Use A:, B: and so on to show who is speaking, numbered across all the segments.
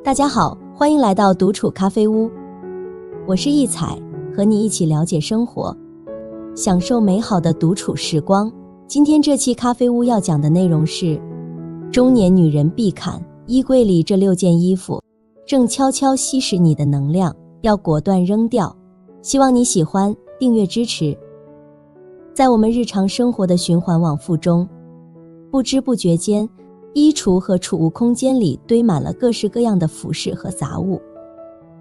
A: 大家好，欢迎来到独处咖啡屋，我是易彩，和你一起了解生活，享受美好的独处时光。今天这期咖啡屋要讲的内容是中年女人必看，衣柜里这6件衣服正悄悄吸食你的能量，要果断扔掉。希望你喜欢，订阅支持。在我们日常生活的循环往复中，不知不觉间，衣橱和储物空间里堆满了各式各样的服饰和杂物。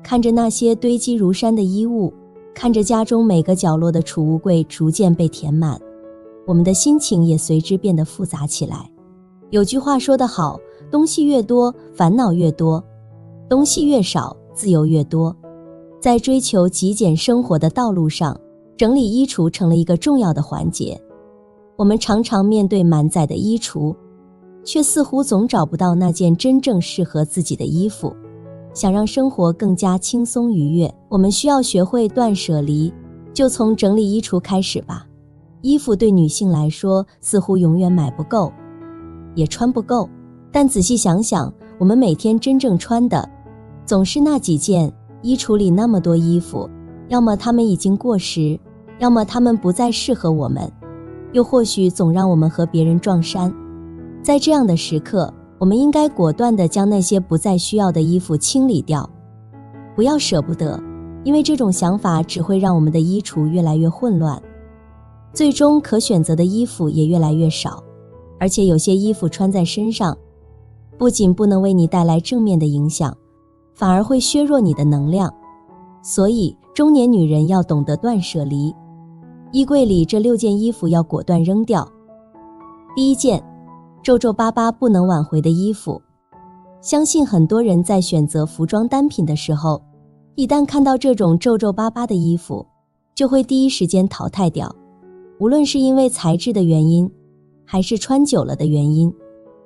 A: 看着那些堆积如山的衣物，看着家中每个角落的储物柜逐渐被填满，我们的心情也随之变得复杂起来。有句话说得好，东西越多，烦恼越多；东西越少，自由越多。在追求极简生活的道路上，整理衣橱成了一个重要的环节。我们常常面对满载的衣橱，却似乎总找不到那件真正适合自己的衣服。想让生活更加轻松愉悦，我们需要学会断舍离，就从整理衣橱开始吧。衣服对女性来说，似乎永远买不够，也穿不够。但仔细想想，我们每天真正穿的，总是那几件。衣橱里那么多衣服，要么它们已经过时，要么它们不再适合我们，又或许总让我们和别人撞衫。在这样的时刻，我们应该果断地将那些不再需要的衣服清理掉，不要舍不得，因为这种想法只会让我们的衣橱越来越混乱，最终可选择的衣服也越来越少。而且有些衣服穿在身上，不仅不能为你带来正面的影响，反而会削弱你的能量。所以中年女人要懂得断舍离，衣柜里这6件衣服要果断扔掉。第一件，皱皱巴巴不能挽回的衣服。相信很多人在选择服装单品的时候，一旦看到这种皱皱巴巴的衣服，就会第一时间淘汰掉。无论是因为材质的原因，还是穿久了的原因，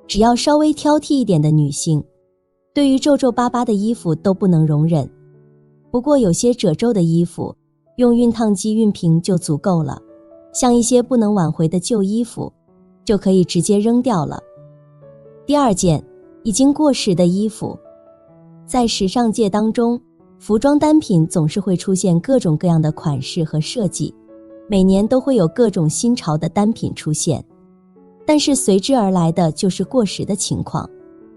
A: 只要稍微挑剔一点的女性，对于皱皱巴巴的衣服都不能容忍。不过有些褶皱的衣服，用熨烫机熨平就足够了。像一些不能挽回的旧衣服，就可以直接扔掉了。第二件，已经过时的衣服。在时尚界当中，服装单品总是会出现各种各样的款式和设计，每年都会有各种新潮的单品出现，但是随之而来的就是过时的情况。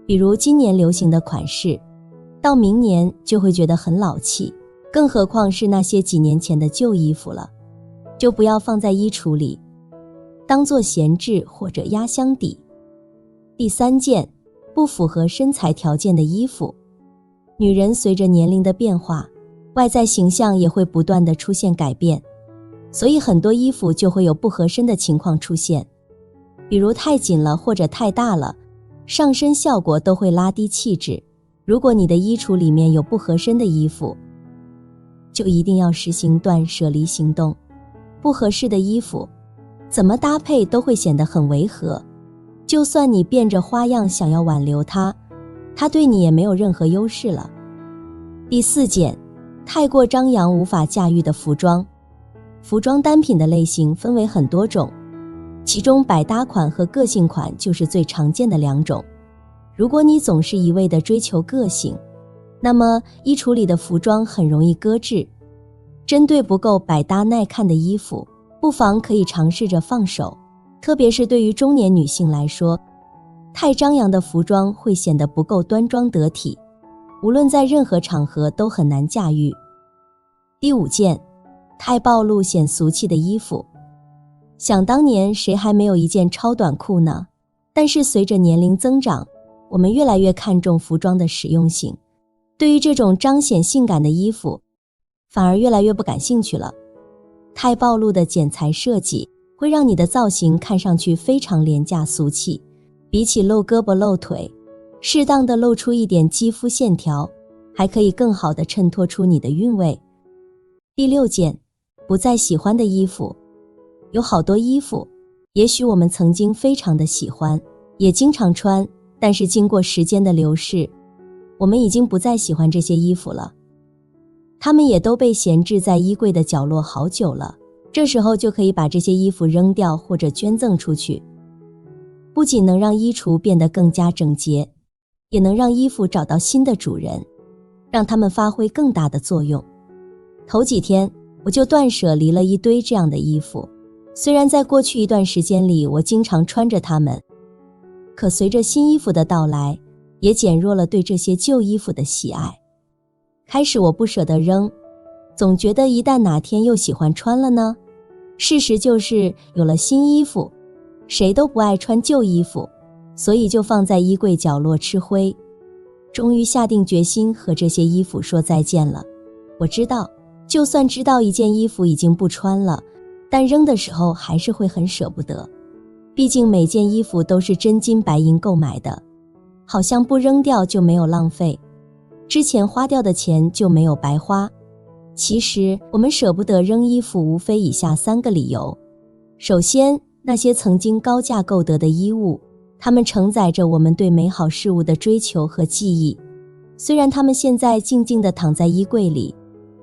A: 比如今年流行的款式，到明年就会觉得很老气，更何况是那些几年前的旧衣服了，就不要放在衣橱里，当作闲置或者压箱底。第三件，不符合身材条件的衣服。女人随着年龄的变化，外在形象也会不断地出现改变，所以很多衣服就会有不合身的情况出现，比如太紧了或者太大了，上身效果都会拉低气质。如果你的衣橱里面有不合身的衣服，就一定要实行断舍离行动。不合适的衣服，怎么搭配都会显得很违和，就算你变着花样想要挽留它，它对你也没有任何优势了。第四件，太过张扬无法驾驭的服装。服装单品的类型分为很多种，其中百搭款和个性款就是最常见的2种。如果你总是一味地追求个性，那么衣橱里的服装很容易搁置。针对不够百搭耐看的衣服，不妨可以尝试着放手，特别是对于中年女性来说，太张扬的服装会显得不够端庄得体，无论在任何场合都很难驾驭。第5件，太暴露显俗气的衣服。想当年谁还没有一件超短裤呢？但是随着年龄增长，我们越来越看重服装的实用性，对于这种彰显性感的衣服，反而越来越不感兴趣了。太暴露的剪裁设计会让你的造型看上去非常廉价俗气，比起露胳膊露腿，适当的露出一点肌肤线条，还可以更好地衬托出你的韵味。第6件，不再喜欢的衣服。有好多衣服，也许我们曾经非常的喜欢，也经常穿，但是经过时间的流逝，我们已经不再喜欢这些衣服了，它们也都被闲置在衣柜的角落好久了。这时候就可以把这些衣服扔掉或者捐赠出去，不仅能让衣橱变得更加整洁，也能让衣服找到新的主人，让它们发挥更大的作用。头几天我就断舍离了一堆这样的衣服，虽然在过去一段时间里我经常穿着它们，可随着新衣服的到来，也减弱了对这些旧衣服的喜爱。开始我不舍得扔，总觉得一旦哪天又喜欢穿了呢？事实就是有了新衣服，谁都不爱穿旧衣服，所以就放在衣柜角落吃灰。终于下定决心和这些衣服说再见了。我知道，就算知道一件衣服已经不穿了，但扔的时候还是会很舍不得。毕竟每件衣服都是真金白银购买的，好像不扔掉就没有浪费，之前花掉的钱就没有白花。其实我们舍不得扔衣服无非以下3个理由。首先，那些曾经高价购得的衣物，它们承载着我们对美好事物的追求和记忆。虽然它们现在静静地躺在衣柜里，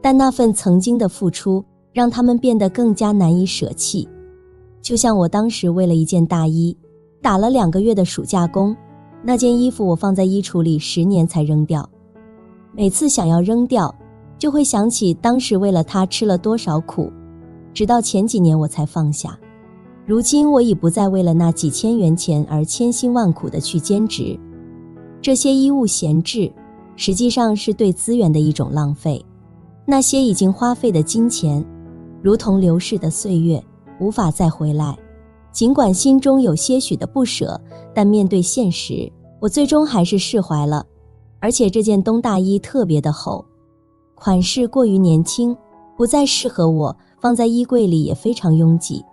A: 但那份曾经的付出让它们变得更加难以舍弃。就像我当时为了一件大衣打了2个月的暑假工，那件衣服我放在衣橱里10年才扔掉。每次想要扔掉，就会想起当时为了它吃了多少苦，直到前几年我才放下。如今我已不再为了那几千元钱而千辛万苦地去兼职。这些衣物闲置，实际上是对资源的一种浪费。那些已经花费的金钱，如同流逝的岁月，无法再回来。尽管心中有些许的不舍，但面对现实，我最终还是释怀了。而且这件冬大衣特别的厚，款式过于年轻，不再适合我，放在衣柜里也非常拥挤，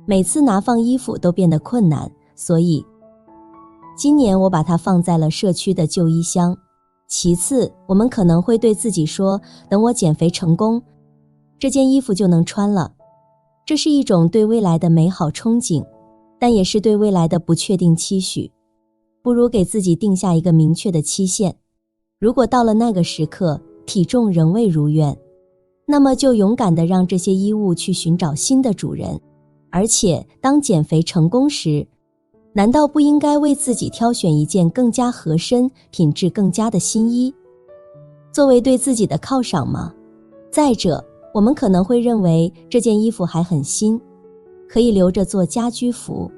A: 每次拿放衣服都变得困难，所以今年我把它放在了社区的旧衣箱。其次，我们可能会对自己说，等我减肥成功，这件衣服就能穿了。这是一种对未来的美好憧憬，但也是对未来的不确定期许。不如给自己定下一个明确的期限。如果到了那个时刻，体重仍未如愿，那么就勇敢地让这些衣物去寻找新的主人。而且，当减肥成功时，难道不应该为自己挑选一件更加合身、品质更佳的新衣，作为对自己的犒赏吗？再者，我们可能会认为这件衣服还很新，可以留着做家居服。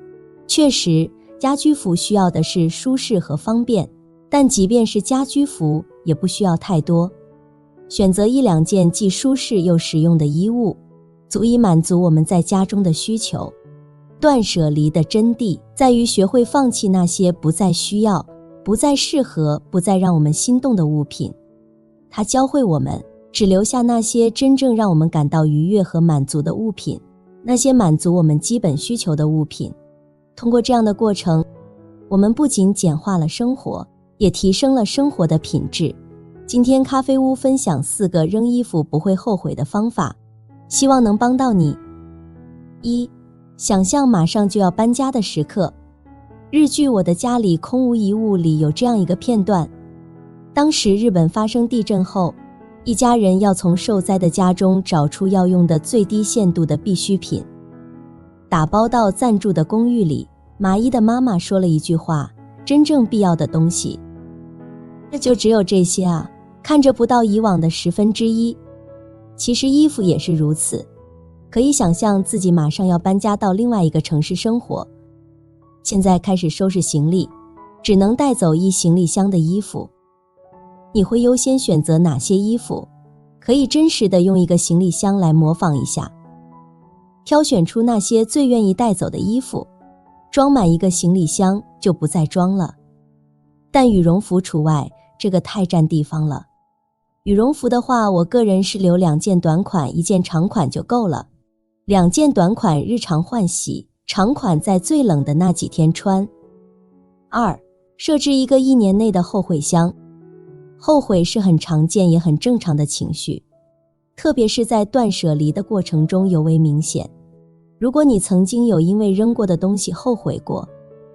A: 确实，家居服需要的是舒适和方便，但即便是家居服，也不需要太多。选择1-2件既舒适又实用的衣物，足以满足我们在家中的需求。断舍离的真谛在于学会放弃那些不再需要、不再适合、不再让我们心动的物品。它教会我们只留下那些真正让我们感到愉悦和满足的物品，那些满足我们基本需求的物品。通过这样的过程，我们不仅简化了生活，也提升了生活的品质。今天咖啡屋分享4个扔衣服不会后悔的方法，希望能帮到你。1. 想象马上就要搬家的时刻。日剧《我的家里空无一物》里有这样一个片段，当时日本发生地震后，一家人要从受灾的家中找出要用的最低限度的必需品，打包到暂住的公寓里。麻衣的妈妈说了一句话，真正必要的东西这就只有这些啊，看着不到以往的1/10。其实衣服也是如此，可以想象自己马上要搬家到另外一个城市生活，现在开始收拾行李，只能带走1行李箱的衣服。你会优先选择哪些衣服？可以真实的用一个行李箱来模仿一下，挑选出那些最愿意带走的衣服，装满一个行李箱就不再装了。但羽绒服除外，这个太占地方了。羽绒服的话，我个人是留2件短款1件长款就够了。2件短款日常换洗，长款在最冷的那几天穿。2. 设置一个1年内的后悔箱。后悔是很常见也很正常的情绪，特别是在断舍离的过程中尤为明显。如果你曾经有因为扔过的东西后悔过，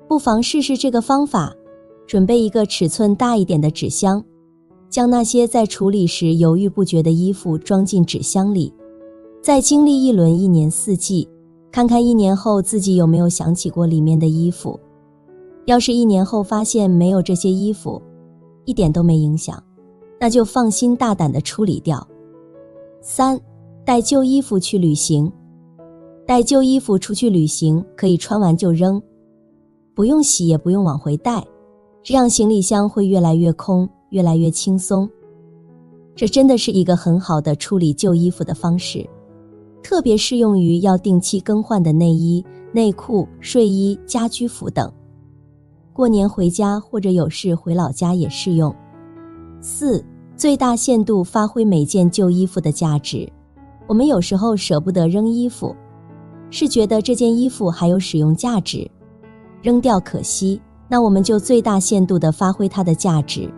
A: 不妨试试这个方法。准备一个尺寸大一点的纸箱，将那些在处理时犹豫不决的衣服装进纸箱里，再经历一轮1年4季，看看1年后自己有没有想起过里面的衣服。要是1年后发现没有这些衣服，一点都没影响，那就放心大胆地处理掉。3. 带旧衣服去旅行。带旧衣服出去旅行，可以穿完就扔，不用洗也不用往回带，这样行李箱会越来越空，越来越轻松。这真的是一个很好的处理旧衣服的方式，特别适用于要定期更换的内衣、内裤、睡衣、家居服等。过年回家或者有事回老家也适用。4. 最大限度发挥每件旧衣服的价值。我们有时候舍不得扔衣服，是觉得这件衣服还有使用价值，扔掉可惜，那我们就最大限度地发挥它的价值。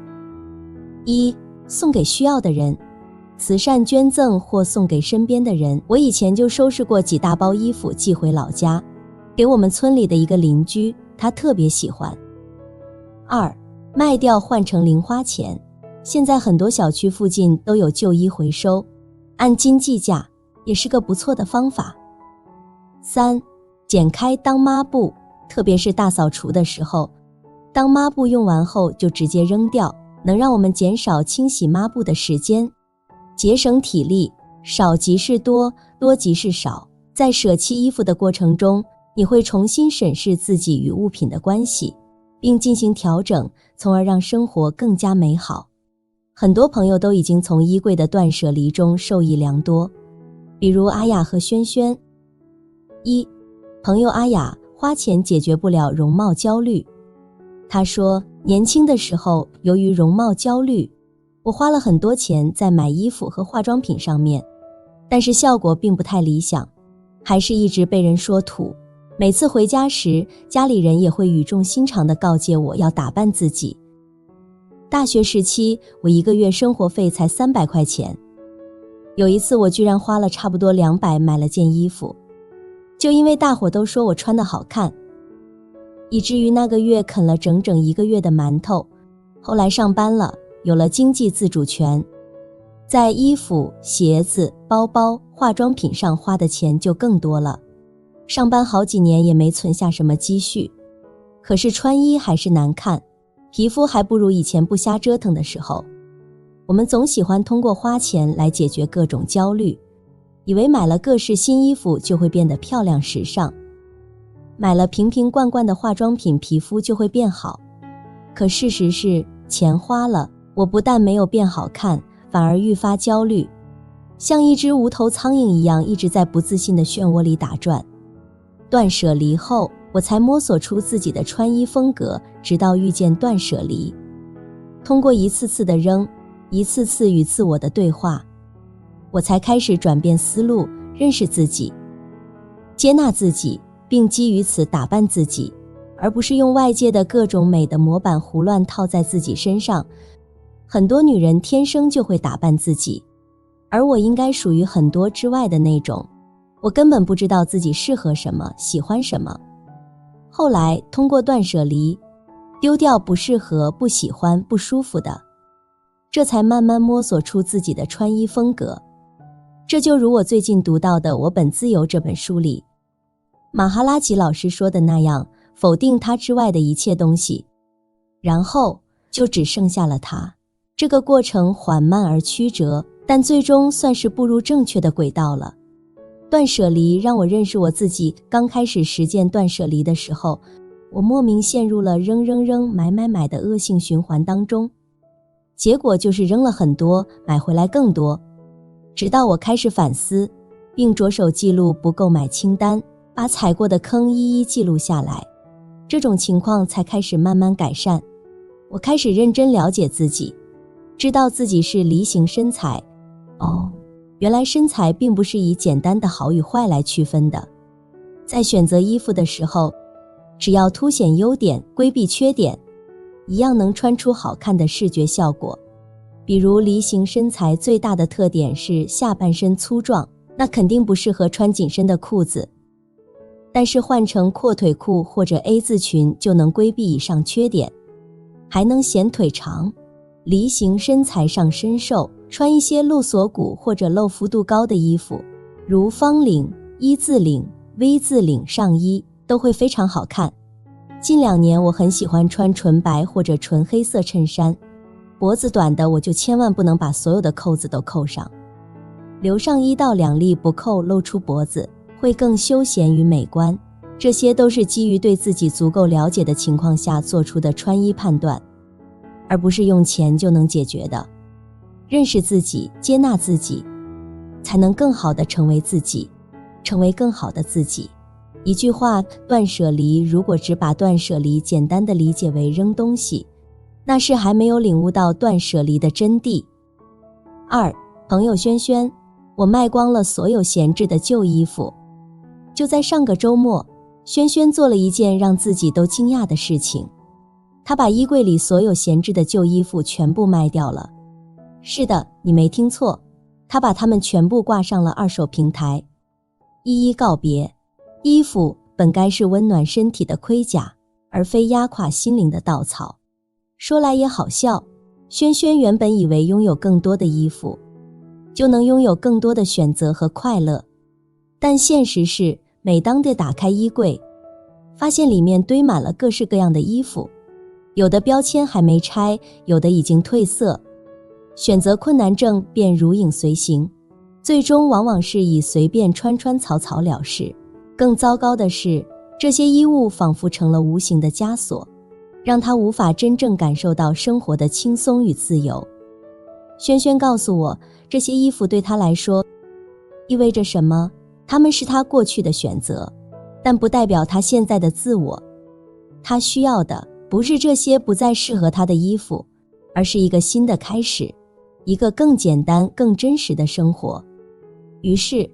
A: 1. 送给需要的人，慈善捐赠或送给身边的人。我以前就收拾过几大包衣服寄回老家，给我们村里的一个邻居，他特别喜欢。2. 卖掉换成零花钱。现在很多小区附近都有旧衣回收，按斤计价，也是个不错的方法。3. 剪开当抹布，特别是大扫除的时候，当抹布用完后就直接扔掉，能让我们减少清洗抹布的时间，节省体力，少即是多，多即是少。在舍弃衣服的过程中，你会重新审视自己与物品的关系，并进行调整，从而让生活更加美好。很多朋友都已经从衣柜的断舍离中受益良多，比如阿雅和轩轩。1. 朋友阿雅花钱解决不了容貌焦虑。她说，年轻的时候由于容貌焦虑，我花了很多钱在买衣服和化妆品上面，但是效果并不太理想，还是一直被人说土。每次回家时，家里人也会语重心长地告诫我要打扮自己。大学时期，我一个月生活费才300块钱，有一次我居然花了差不多200买了件衣服，就因为大伙都说我穿得好看，以至于那个月啃了整整1个月的馒头。后来上班了，有了经济自主权，在衣服、鞋子、包包、化妆品上花的钱就更多了。上班好几年也没存下什么积蓄，可是穿衣还是难看，皮肤还不如以前不瞎折腾的时候。我们总喜欢通过花钱来解决各种焦虑，以为买了各式新衣服就会变得漂亮时尚，买了瓶瓶罐罐的化妆品皮肤就会变好。可事实是，钱花了，我不但没有变好看，反而愈发焦虑，像一只无头苍蝇一样一直在不自信的漩涡里打转。断舍离后，我才摸索出自己的穿衣风格，直到遇见断舍离。通过一次次的扔，一次次与自我的对话，我才开始转变思路，认识自己，接纳自己，并基于此打扮自己，而不是用外界的各种美的模板胡乱套在自己身上。很多女人天生就会打扮自己，而我应该属于很多之外的那种。我根本不知道自己适合什么，喜欢什么。后来通过断舍离，丢掉不适合、不喜欢、不舒服的，这才慢慢摸索出自己的穿衣风格。这就如我最近读到的《我本自由》这本书里，马哈拉吉老师说的那样，否定他之外的一切东西，然后就只剩下了他。这个过程缓慢而曲折，但最终算是步入正确的轨道了。断舍离让我认识我自己。刚开始实践断舍离的时候，我莫名陷入了扔扔扔、买买买的恶性循环当中，结果就是扔了很多，买回来更多。直到我开始反思，并着手记录不购买清单，把踩过的坑一一记录下来，这种情况才开始慢慢改善。我开始认真了解自己，知道自己是梨形身材。原来身材并不是以简单的好与坏来区分的。在选择衣服的时候，只要凸显优点，规避缺点，一样能穿出好看的视觉效果。比如梨形身材最大的特点是下半身粗壮，那肯定不适合穿紧身的裤子，但是换成阔腿裤或者 A 字裙就能规避以上缺点，还能显腿长。梨形身材上身瘦，穿一些露锁骨或者露幅度高的衣服，如方领、一字领、V 字领上衣都会非常好看。近2年我很喜欢穿纯白或者纯黑色衬衫，脖子短的我就千万不能把所有的扣子都扣上，留上1到2粒不扣，露出脖子，会更休闲与美观。这些都是基于对自己足够了解的情况下做出的穿衣判断，而不是用钱就能解决的。认识自己，接纳自己，才能更好地成为自己，成为更好的自己。一句话，断舍离，如果只把断舍离简单地理解为扔东西，那是还没有领悟到断舍离的真谛。2. 朋友轩轩，我卖光了所有闲置的旧衣服。就在上个周末，轩轩做了一件让自己都惊讶的事情，他把衣柜里所有闲置的旧衣服全部卖掉了。是的，你没听错，他把它们全部挂上了二手平台，一一告别。衣服本该是温暖身体的盔甲，而非压垮心灵的稻草。说来也好笑，轩轩原本以为拥有更多的衣服，就能拥有更多的选择和快乐，但现实是，每当他打开衣柜，发现里面堆满了各式各样的衣服，有的标签还没拆，有的已经褪色，选择困难症便如影随形，最终往往是以随便穿穿草草了事。更糟糕的是，这些衣物仿佛成了无形的枷锁，让他无法真正感受到生活的轻松与自由。轩轩告诉我，这些衣服对他来说意味着什么？他们是他过去的选择，但不代表他现在的自我。他需要的不是这些不再适合他的衣服，而是一个新的开始，一个更简单、更真实的生活。于是，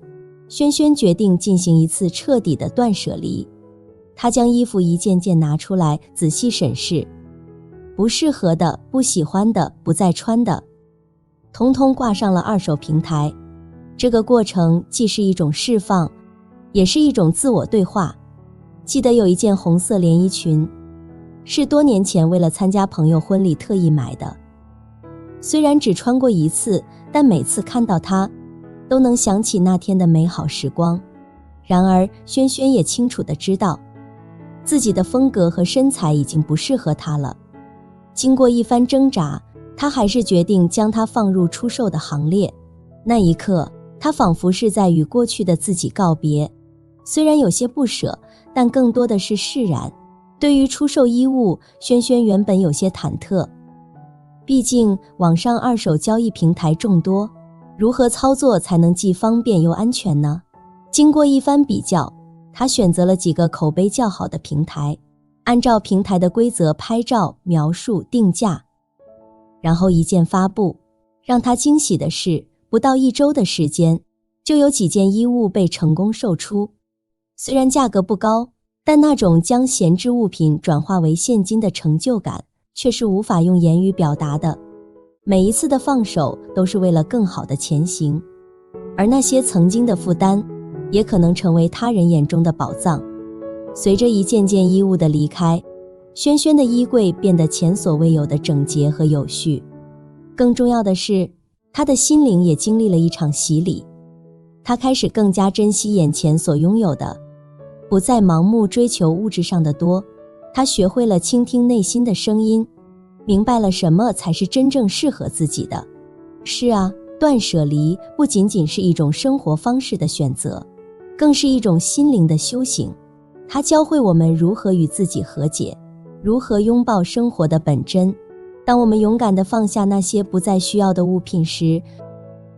A: 轩轩决定进行一次彻底的断舍离。他将衣服一件件拿出来，仔细审视，不适合的、不喜欢的、不再穿的，统统挂上了二手平台。这个过程既是一种释放，也是一种自我对话。记得有一件红色连衣裙，是多年前为了参加朋友婚礼特意买的。虽然只穿过一次，但每次看到它，都能想起那天的美好时光。然而，轩轩也清楚地知道，自己的风格和身材已经不适合他了。经过一番挣扎，他还是决定将它放入出售的行列。那一刻，他仿佛是在与过去的自己告别，虽然有些不舍，但更多的是释然。对于出售衣物，轩轩原本有些忐忑，毕竟网上二手交易平台众多，如何操作才能既方便又安全呢？经过一番比较，他选择了几个口碑较好的平台，按照平台的规则拍照、描述、定价，然后一键发布。让他惊喜的是，不到1周的时间，就有几件衣物被成功售出。虽然价格不高，但那种将闲置物品转化为现金的成就感，却是无法用言语表达的。每一次的放手都是为了更好的前行，而那些曾经的负担，也可能成为他人眼中的宝藏。随着一件件衣物的离开，轩轩的衣柜变得前所未有的整洁和有序。更重要的是，他的心灵也经历了一场洗礼。他开始更加珍惜眼前所拥有的，不再盲目追求物质上的多。他学会了倾听内心的声音，明白了什么才是真正适合自己的。是啊，断舍离不仅仅是一种生活方式的选择，更是一种心灵的修行。它教会我们如何与自己和解，如何拥抱生活的本真。当我们勇敢地放下那些不再需要的物品时，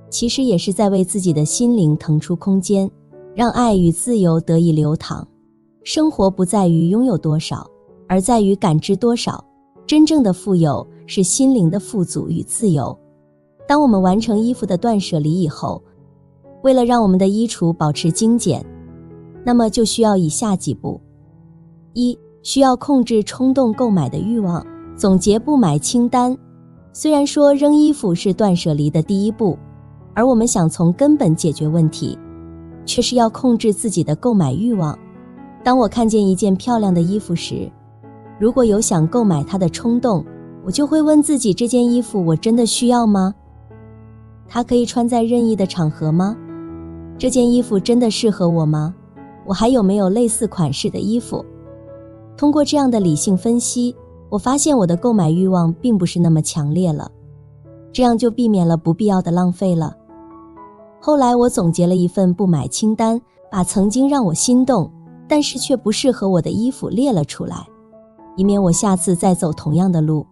A: 其实也是在为自己的心灵腾出空间，让爱与自由得以流淌。生活不在于拥有多少，而在于感知多少。真正的富有是心灵的富足与自由。当我们完成衣服的断舍离以后，为了让我们的衣橱保持精简，那么就需要以下几步。1. 需要控制冲动购买的欲望，总结不买清单。虽然说扔衣服是断舍离的第一步，而我们想从根本解决问题，却是要控制自己的购买欲望。当我看见一件漂亮的衣服时，如果有想购买它的冲动，我就会问自己，这件衣服我真的需要吗？它可以穿在任意的场合吗？这件衣服真的适合我吗？我还有没有类似款式的衣服？通过这样的理性分析，我发现我的购买欲望并不是那么强烈了。这样就避免了不必要的浪费了。后来我总结了一份不买清单，把曾经让我心动，但是却不适合我的衣服列了出来，以免我下次再走同样的路。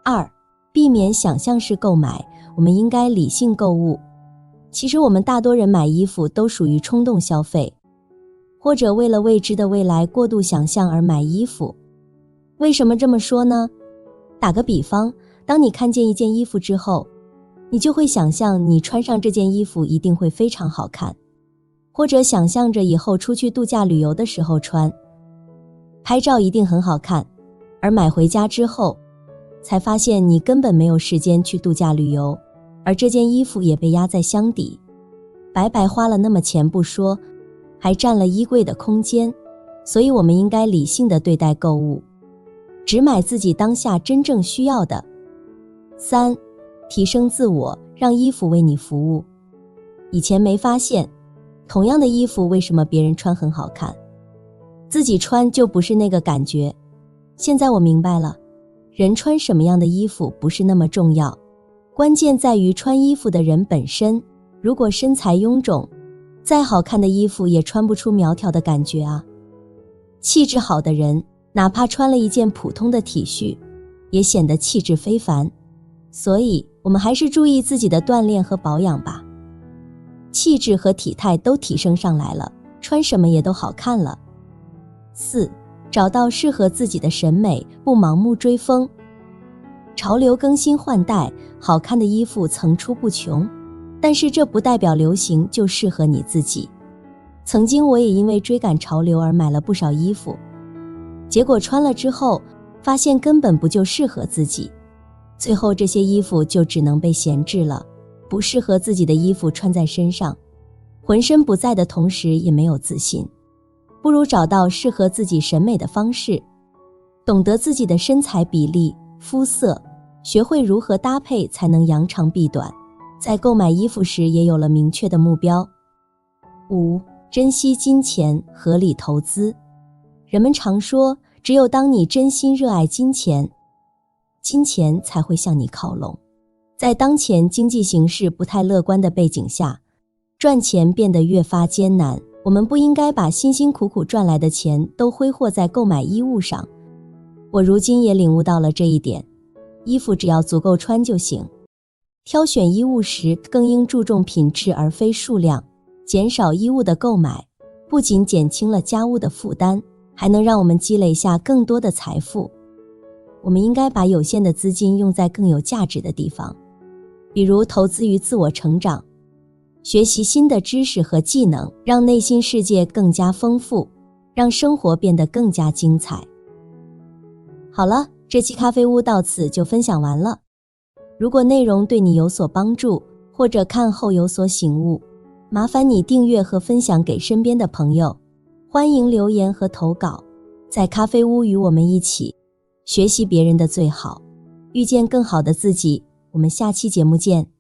A: 2. 避免想象式购买，我们应该理性购物。其实我们大多人买衣服都属于冲动消费，或者为了未知的未来过度想象而买衣服。为什么这么说呢？打个比方，当你看见一件衣服之后，你就会想象你穿上这件衣服一定会非常好看，或者想象着以后出去度假旅游的时候穿，拍照一定很好看，而买回家之后，才发现你根本没有时间去度假旅游，而这件衣服也被压在箱底，白白花了那么钱不说，还占了衣柜的空间。所以我们应该理性地对待购物，只买自己当下真正需要的。3. 提升自我，让衣服为你服务。以前没发现，同样的衣服为什么别人穿很好看，自己穿就不是那个感觉。现在我明白了，人穿什么样的衣服不是那么重要，关键在于穿衣服的人本身。如果身材臃肿，再好看的衣服也穿不出苗条的感觉啊。气质好的人，哪怕穿了一件普通的 T 恤，也显得气质非凡。所以我们还是注意自己的锻炼和保养吧，气质和体态都提升上来了，穿什么也都好看了。4. 找到适合自己的审美，不盲目追风。潮流更新换代，好看的衣服层出不穷，但是这不代表流行就适合你自己。曾经我也因为追赶潮流而买了不少衣服，结果穿了之后，发现根本不就适合自己，最后这些衣服就只能被闲置了。不适合自己的衣服穿在身上，浑身不在的同时也没有自信。不如找到适合自己审美的方式，懂得自己的身材比例、肤色，学会如何搭配才能扬长避短，在购买衣服时也有了明确的目标。5. 珍惜金钱，合理投资。人们常说，只有当你真心热爱金钱，金钱才会向你靠拢。在当前经济形势不太乐观的背景下，赚钱变得越发艰难，我们不应该把辛辛苦苦赚来的钱都挥霍在购买衣物上。我如今也领悟到了这一点，衣服只要足够穿就行。挑选衣物时更应注重品质而非数量，减少衣物的购买，不仅减轻了家务的负担，还能让我们积累下更多的财富。我们应该把有限的资金用在更有价值的地方，比如投资于自我成长，学习新的知识和技能，让内心世界更加丰富，让生活变得更加精彩。好了，这期咖啡屋到此就分享完了。如果内容对你有所帮助，或者看后有所醒悟，麻烦你订阅和分享给身边的朋友。欢迎留言和投稿，在咖啡屋与我们一起学习别人的最好，遇见更好的自己。我们下期节目见。